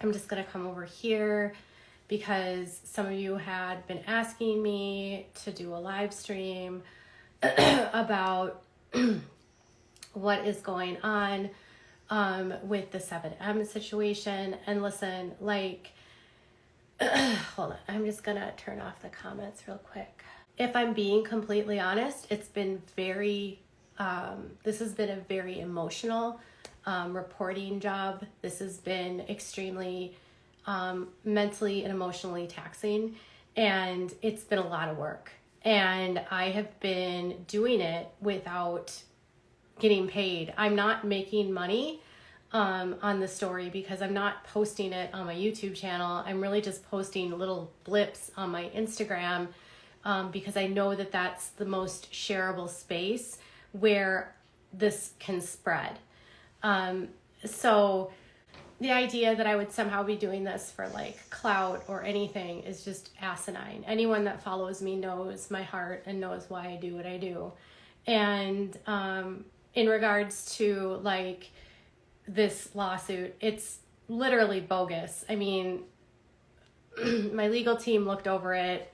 I'm just gonna come over here because some of you had been asking me to do a live stream about what is going on with the 7M situation. And listen, like, hold on, I'm just gonna turn off the comments real quick. If I'm being completely honest, it's been very, this has been a very emotional reporting job. This has been extremely mentally and emotionally taxing, and it's been a lot of work. And I have been doing it without getting paid. I'm not making money on the story because I'm not posting it on my YouTube channel. I'm really just posting little blips on my Instagram because I know that that's the most shareable space where this can spread. So the idea that I would somehow be doing this for like clout or anything is just asinine. Anyone that follows me knows my heart and knows why I do what I do. And in regards to like this lawsuit, it's literally bogus. I mean, my legal team looked over it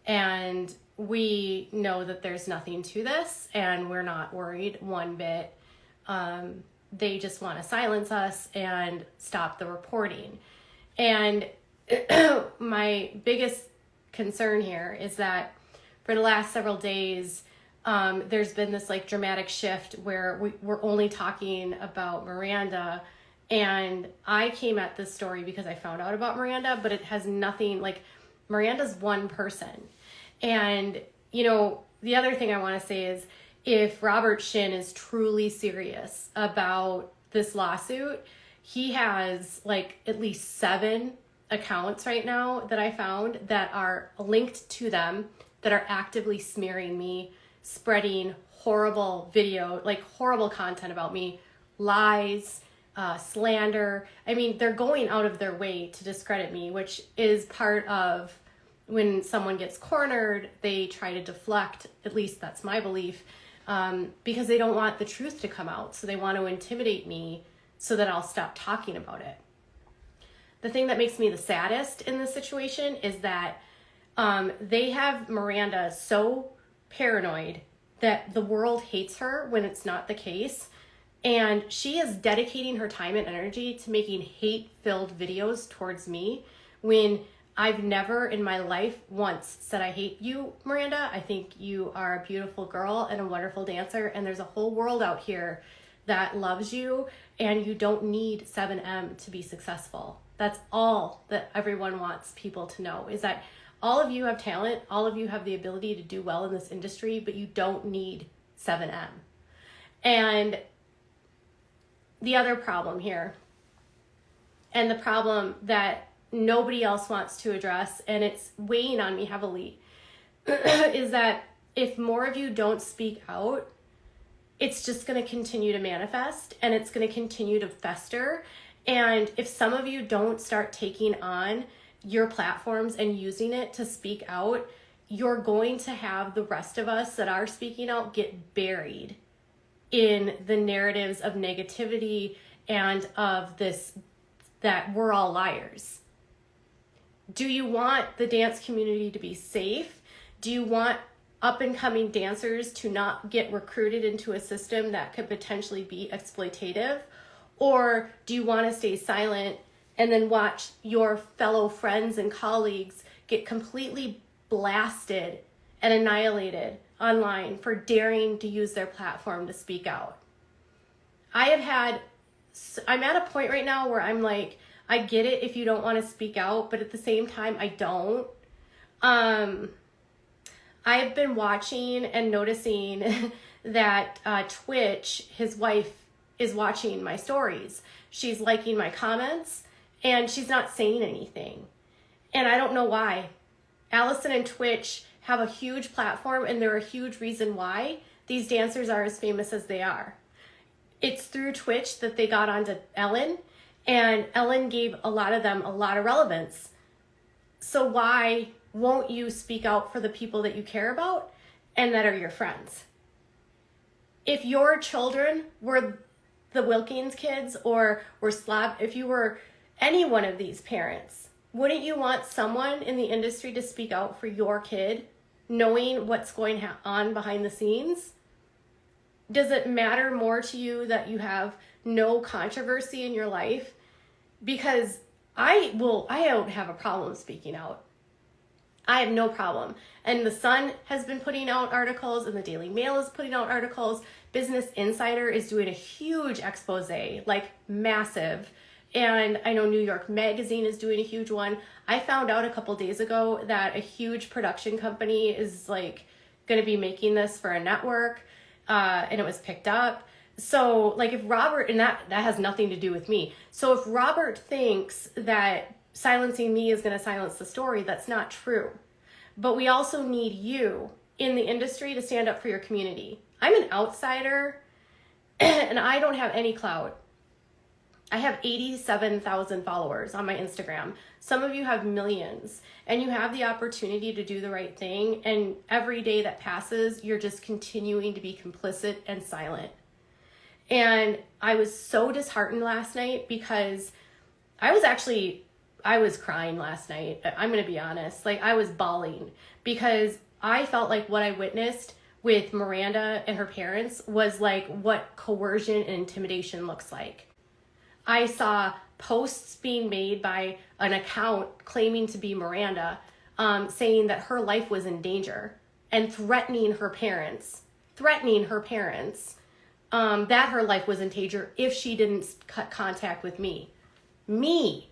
and we know that there's nothing to this and we're not worried one bit. They just want to silence us and stop the reporting. And my biggest concern here is that for the last several days, there's been this like dramatic shift where we're only talking about Miranda. And I came at this story because I found out about Miranda, but it has nothing, like, Miranda's one person. And, you know, the other thing I want to say is, if Robert Shinn is truly serious about this lawsuit, he has like at least 7 accounts right now that I found that are linked to them that are actively smearing me, spreading horrible video, like horrible content about me, lies, slander. I mean, they're going out of their way to discredit me, which is part of when someone gets cornered, they try to deflect, at least that's my belief, because they don't want the truth to come out. So they want to intimidate me so that I'll stop talking about it. The thing that makes me the saddest in this situation is that they have Miranda so paranoid that the world hates her when it's not the case. And she is dedicating her time and energy to making hate-filled videos towards me when I've never in my life once said I hate you, Miranda. I think you are a beautiful girl and a wonderful dancer, and there's a whole world out here that loves you, and you don't need 7M to be successful. That's all that everyone wants people to know, is that all of you have talent, all of you have the ability to do well in this industry, but you don't need 7M. And the other problem here, and the problem that nobody else wants to address, and it's weighing on me heavily, is that if more of you don't speak out, it's just going to continue to manifest and it's going to continue to fester. And if some of you don't start taking on your platforms and using it to speak out, you're going to have the rest of us that are speaking out get buried in the narratives of negativity and of this, that we're all liars. Do you want the dance community to be safe? Do you want up and coming dancers to not get recruited into a system that could potentially be exploitative? Or do you want to stay silent and then watch your fellow friends and colleagues get completely blasted and annihilated online for daring to use their platform to speak out? I'm at a point right now where I'm like, I get it if you don't want to speak out, but at the same time, I don't. I've been watching and noticing that Twitch, his wife, is watching my stories. She's liking my comments, and she's not saying anything. And I don't know why. Alison and Twitch have a huge platform, and they're a huge reason why these dancers are as famous as they are. It's through Twitch that they got onto Ellen, and Ellen gave a lot of them a lot of relevance. So why won't you speak out for the people that you care about and that are your friends? If your children were the Wilkings kids, or were if you were any one of these parents, wouldn't you want someone in the industry to speak out for your kid, knowing what's going on behind the scenes? Does it matter more to you that you have no controversy in your life? Because I don't have a problem speaking out. I have no problem. And the Sun has been putting out articles, and the Daily Mail is putting out articles. Business Insider is doing a huge expose, like massive. And I know New York Magazine is doing a huge one. I found out a couple days ago that a huge production company is like going to be making this for a network, and it was picked up. So like if Robert, and that has nothing to do with me. So if Robert thinks that silencing me is going to silence the story, that's not true. But we also need you in the industry to stand up for your community. I'm an outsider and I don't have any clout. I have 87,000 followers on my Instagram. Some of you have millions, and you have the opportunity to do the right thing. And every day that passes, you're just continuing to be complicit and silent. And I was so disheartened last night because I was crying last night. I'm going to be honest. Like, I was bawling because I felt like what I witnessed with Miranda and her parents was like what coercion and intimidation looks like. I saw posts being made by an account claiming to be Miranda, saying that her life was in danger and threatening her parents, that her life was in danger if she didn't cut contact with me. Me,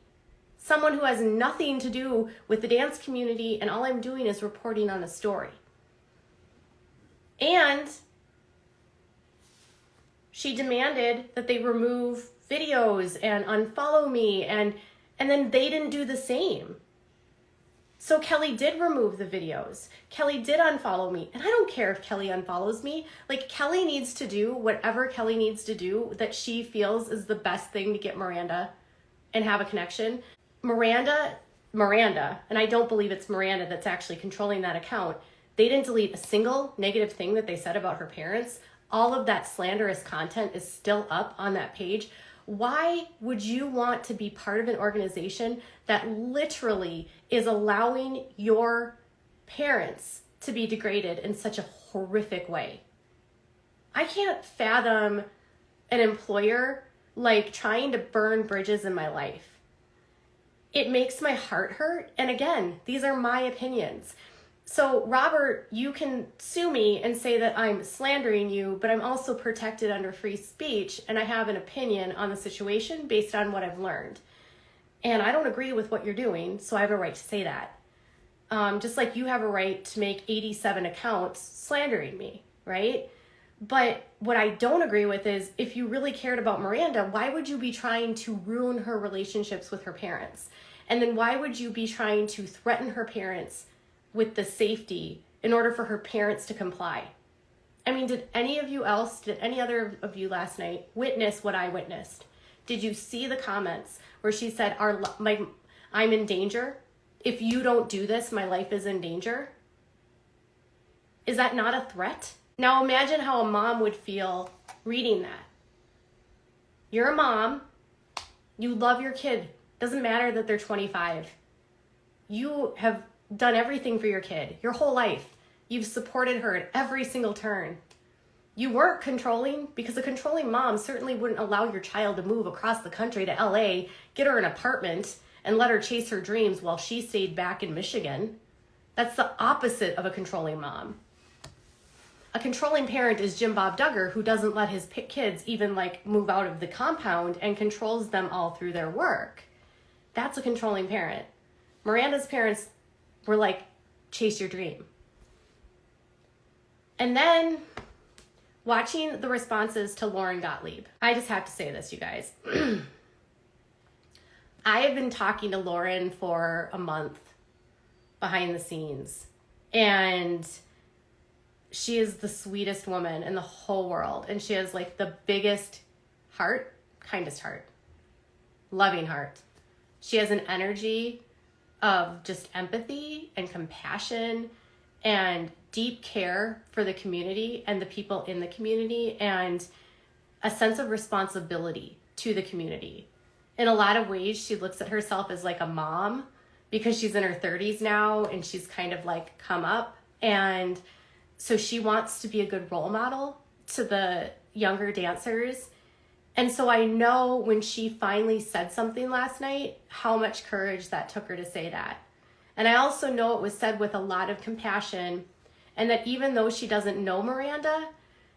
someone who has nothing to do with the dance community, and all I'm doing is reporting on a story. And she demanded that they remove videos and unfollow me, and then they didn't do the same. So Kelly did remove the videos. Kelly did unfollow me. And I don't care if Kelly unfollows me. Like, Kelly needs to do whatever Kelly needs to do that she feels is the best thing to get Miranda and have a connection. Miranda, and I don't believe it's Miranda that's actually controlling that account. They didn't delete a single negative thing that they said about her parents. All of that slanderous content is still up on that page. Why would you want to be part of an organization that literally is allowing your parents to be degraded in such a horrific way? I can't fathom an employer like trying to burn bridges in my life. It makes my heart hurt. And again, these are my opinions. So Robert, you can sue me and say that I'm slandering you, but I'm also protected under free speech, and I have an opinion on the situation based on what I've learned. And I don't agree with what you're doing, so I have a right to say that. Just like you have a right to make 87 accounts slandering me, right? But what I don't agree with is, if you really cared about Miranda, why would you be trying to ruin her relationships with her parents? And then why would you be trying to threaten her parents with the safety in order for her parents to comply? I mean, did any other of you last night witness what I witnessed? Did you see the comments where she said, I'm in danger? If you don't do this, my life is in danger? Is that not a threat? Now imagine how a mom would feel reading that. You're a mom. You love your kid. Doesn't matter that they're 25. You have done everything for your kid your whole life. You've supported her at every single turn. You weren't controlling, because a controlling mom certainly wouldn't allow your child to move across the country to LA, get her an apartment, and let her chase her dreams while she stayed back in Michigan. That's the opposite of a controlling mom. A controlling parent is Jim Bob Duggar, who doesn't let his kids even move out of the compound and controls them all through their work. That's a controlling parent. Miranda's parents were like, chase your dream. And then watching the responses to Lauren Gottlieb, I just have to say this, you guys. I have been talking to Lauren for a month behind the scenes, and she is the sweetest woman in the whole world. And she has the biggest heart, kindest heart, loving heart. She has an energy of just empathy and compassion and deep care for the community and the people in the community, and a sense of responsibility to the community. in a lot of ways, she looks at herself as like a mom because she's in her 30s now and she's kind of like come up. And so she wants to be a good role model to the younger dancers. And so I know when she finally said something last night, how much courage that took her to say that. And I also know it was said with a lot of compassion, and that even though she doesn't know Miranda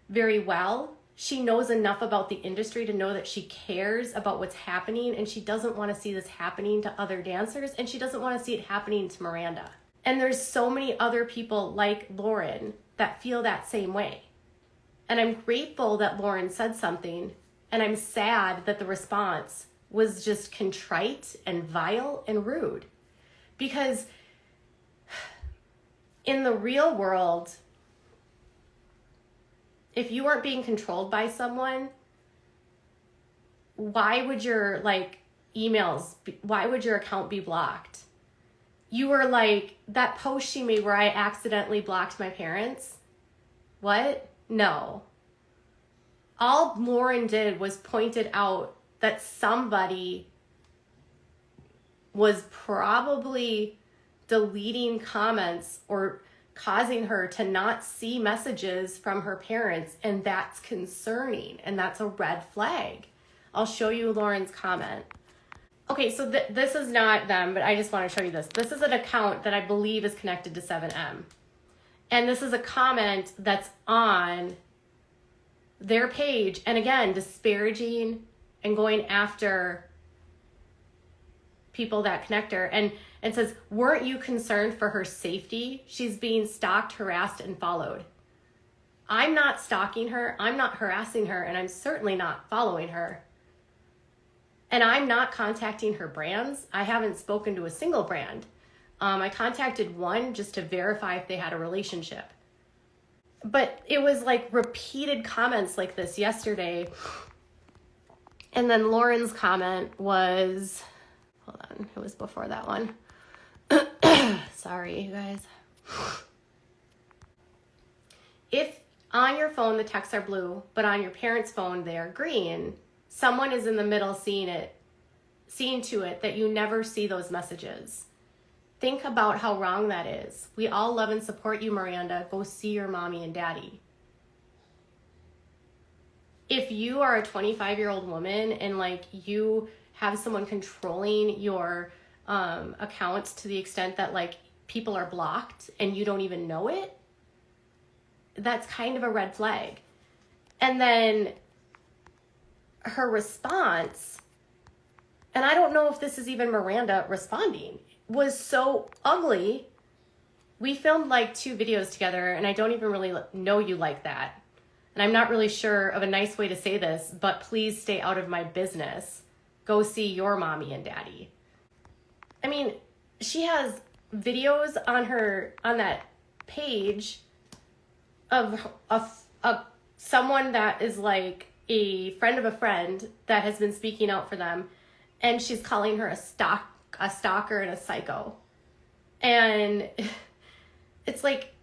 very well, she knows enough about the industry to know that she cares about what's happening, and she doesn't want to see this happening to other dancers, and she doesn't want to see it happening to Miranda. And there's so many other people like Lauren that feel that same way. And I'm grateful that Lauren said something, and I'm sad that the response was just contrite and vile and rude. Because in the real world, if you weren't being controlled by someone, why would your why would your account be blocked? You were like, that post she made where I accidentally blocked my parents. What? No. All Lauren did was pointed out that somebody was probably deleting comments or causing her to not see messages from her parents, and that's concerning, and that's a red flag. I'll show you Lauren's comment. Okay, so this is not them, but I just want to show you this. This is an account that I believe is connected to 7M. And this is a comment that's on their page, and again, disparaging and going after people that connect her, and says, weren't you concerned for her safety? She's being stalked, harassed, and followed. I'm not stalking her, I'm not harassing her, and I'm certainly not following her. And I'm not contacting her brands. I haven't spoken to a single brand. I contacted one just to verify if they had a relationship. But it was like repeated comments like this yesterday. And then Lauren's comment was, hold on, it was before that one. Sorry, you guys. If on your phone the texts are blue, but on your parents' phone they are green, someone is in the middle seeing to it that you never see those messages. Think about how wrong that is. We all love and support you, Miranda. Go see your mommy and daddy. If you are a 25-year-old woman and like you have someone controlling your accounts to the extent that like people are blocked and you don't even know it, that's kind of a red flag. And then her response, and I don't know if this is even Miranda responding, was so ugly. We filmed like 2 videos together, and I don't even really know you like that. And I'm not really sure of a nice way to say this, but please stay out of my business. Go see your mommy and daddy. I mean, she has videos on that page of someone that is like a friend of a friend that has been speaking out for them, and she's calling her a stalker and a psycho. And it's like,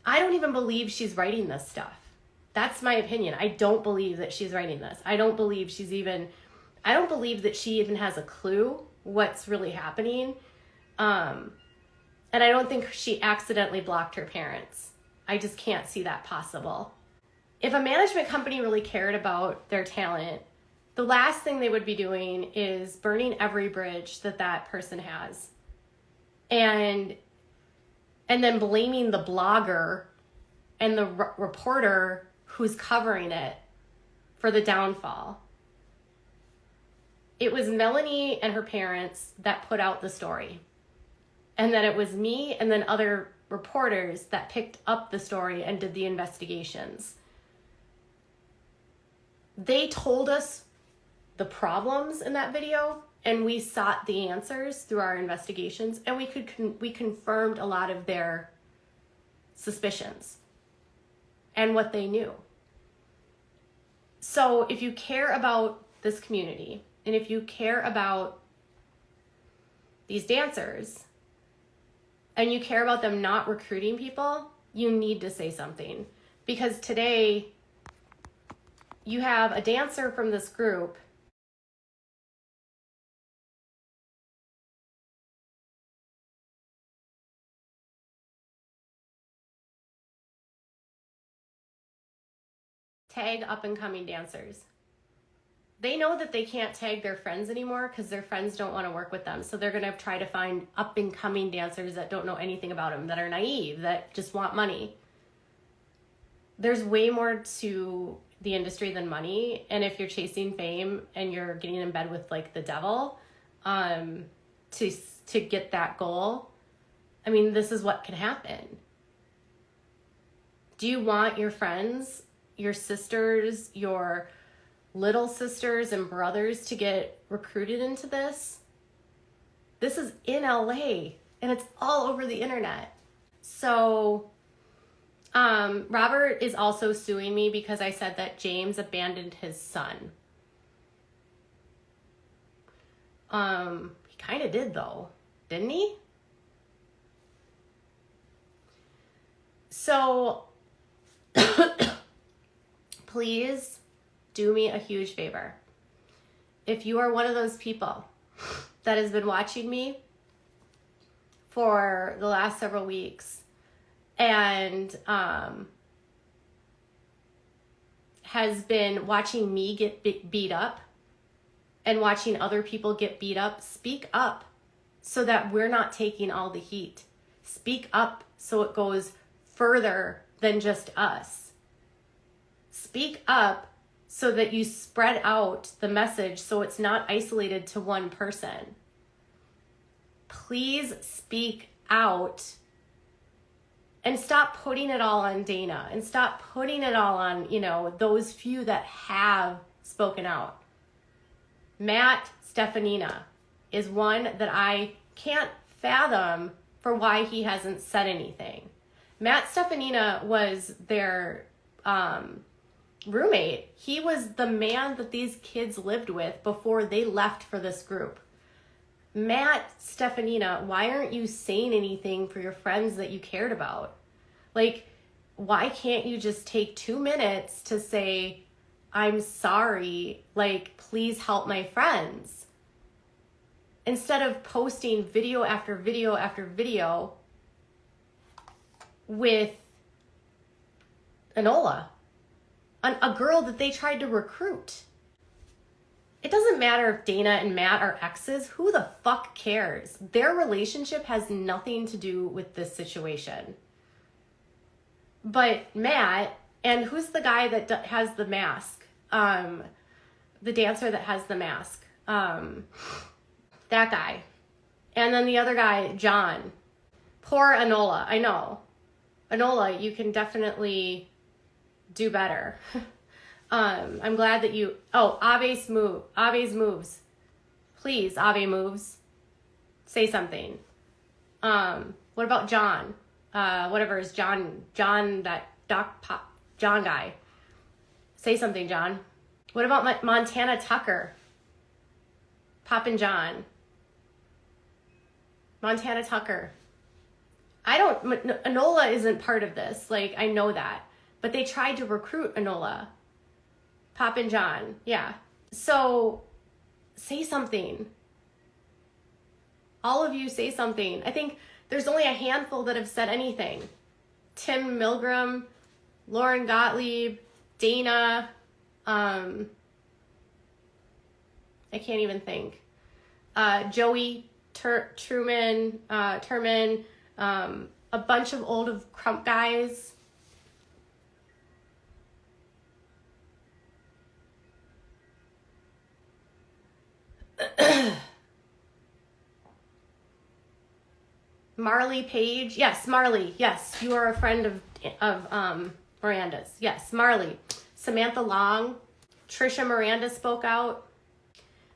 I don't even believe she's writing this stuff. That's my opinion. I don't believe that she's writing this. I don't believe that she even has a clue what's really happening. And I don't think she accidentally blocked her parents. I just can't see that possible. If a management company really cared about their talent, the last thing they would be doing is burning every bridge that person has. And then blaming the blogger and the reporter who's covering it for the downfall. It was Melanie and her parents that put out the story. And then it was me and then other reporters that picked up the story and did the investigations. They told us the problems in that video, and we sought the answers through our investigations, and we confirmed a lot of their suspicions and what they knew. So if you care about this community, and if you care about these dancers, and you care about them not recruiting people, you need to say something. Because today, you have a dancer from this group tag up and coming dancers. They know that they can't tag their friends anymore because their friends don't want to work with them. So they're going to try to find up and coming dancers that don't know anything about them, that are naive, that just want money. There's way more to the industry than money. And if you're chasing fame and you're getting in bed with like the devil, to get that goal, I mean, this is what can happen. Do you want your friends, your sisters, your little sisters and brothers to get recruited into this? This is in LA and it's all over the internet. So Robert is also suing me because I said that James abandoned his son. He kind of did though, didn't he? So please do me a huge favor. If you are one of those people that has been watching me for the last several weeks and has been watching me get beat up and watching other people get beat up, speak up so that we're not taking all the heat. Speak up so it goes further than just us. Speak up so that you spread out the message so it's not isolated to one person. Please speak out and stop putting it all on Dana and stop putting it all on, those few that have spoken out. Matt Stefanina is one that I can't fathom for why he hasn't said anything. Matt Stefanina was their roommate. He was the man that these kids lived with before they left for this group. Matt Stefanina, why aren't you saying anything for your friends that you cared about? Like, why can't you just take 2 minutes to say, I'm sorry, like, please help my friends? Instead of posting video after video after video with Enola, a girl that they tried to recruit. It doesn't matter if Dana and Matt are exes. Who the fuck cares? Their relationship has nothing to do with this situation. But Matt, and who's the guy that has the mask? The dancer that has the mask. That guy. And then the other guy, John. Poor Enola. I know. Enola, you can definitely do better. I'm glad that you... Oh, Ave's moves. Please, Ave moves. Say something. What about John? Whatever is John, that John guy. Say something, John. What about Montana Tucker? Poppin' John. Montana Tucker. Enola isn't part of this. Like, I know that. But they tried to recruit Enola. Poppin' John. Yeah. So, say something. All of you say something. I think there's only a handful that have said anything. Tim Milgram, Lauren Gottlieb, Dana, I can't even think. Joey Turman, a bunch of old Crump guys. Marley Page. Yes, Marley. Yes, you are a friend of Miranda's. Yes, Marley. Samantha Long. Trisha Miranda spoke out.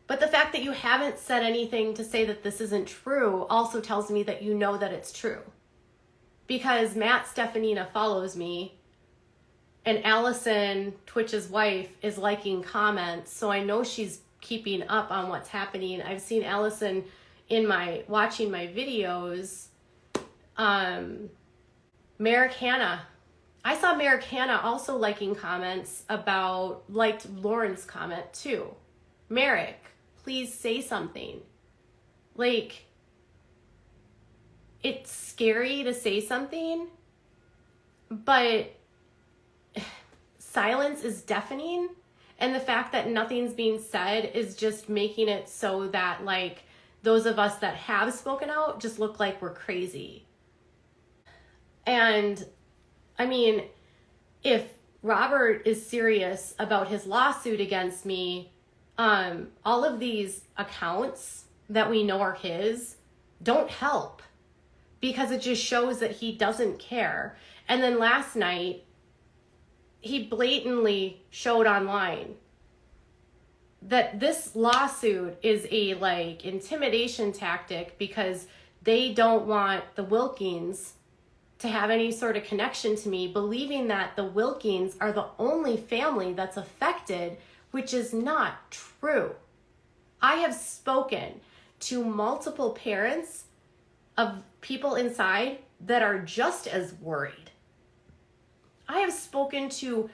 But the fact that you haven't said anything to say that this isn't true also tells me that you know that it's true. Because Matt Stefanina follows me, and Alison, Twitch's wife, is liking comments, so I know she's keeping up on what's happening. I've seen Alison watching my videos. Merrick Hanna. I saw Merrick Hanna also liking comments liked Lauren's comment too. Merrick, please say something. Like, it's scary to say something, but silence is deafening, and the fact that nothing's being said is just making it so that like those of us that have spoken out just look like we're crazy. And I mean, if Robert is serious about his lawsuit against me, all of these accounts that we know are his don't help, because it just shows that he doesn't care. And then last night, he blatantly showed online that this lawsuit is a like intimidation tactic because they don't want the Wilkings to have any sort of connection to me, believing that the Wilkings are the only family that's affected, which is not true. I have spoken to multiple parents of people inside that are just as worried. I have spoken to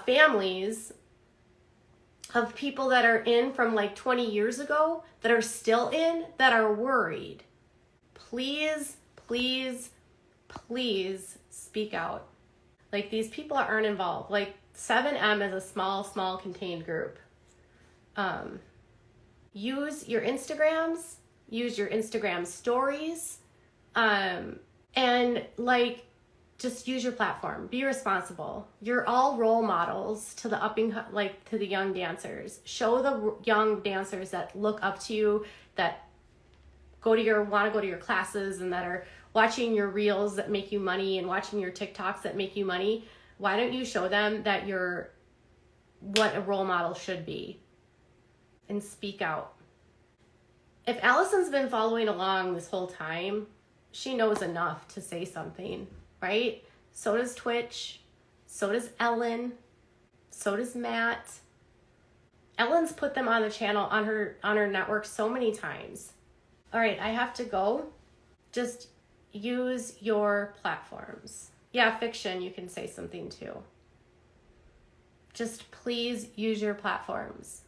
families of people that are in from like 20 years ago that are still in, that are worried. Please, please, please speak out. Like, these people aren't involved. Like, 7M is a small contained group. Use your Instagrams, use your Instagram stories, and like, just use your platform. Be responsible. You're all role models to the to the young dancers. Show the young dancers that look up to you, that want to go to your classes, and that are watching your reels that make you money and watching your TikToks that make you money. Why don't you show them that you're what a role model should be, and speak out? If Allison's been following along this whole time, she knows enough to say something, right? So does Twitch, so does Ellen, so does Matt. Ellen's put them on the channel, on her network so many times. All right, I have to go. Just use your platforms. Yeah, fiction, you can say something too. Just please use your platforms.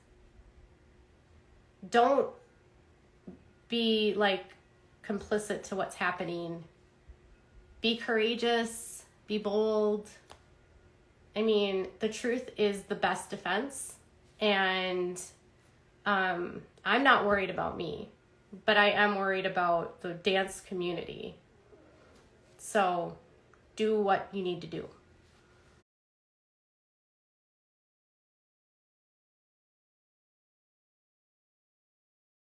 Don't be like complicit to what's happening. Be courageous, be bold. I mean, the truth is the best defense, and I'm not worried about me, but I am worried about the dance community. So do what you need to do.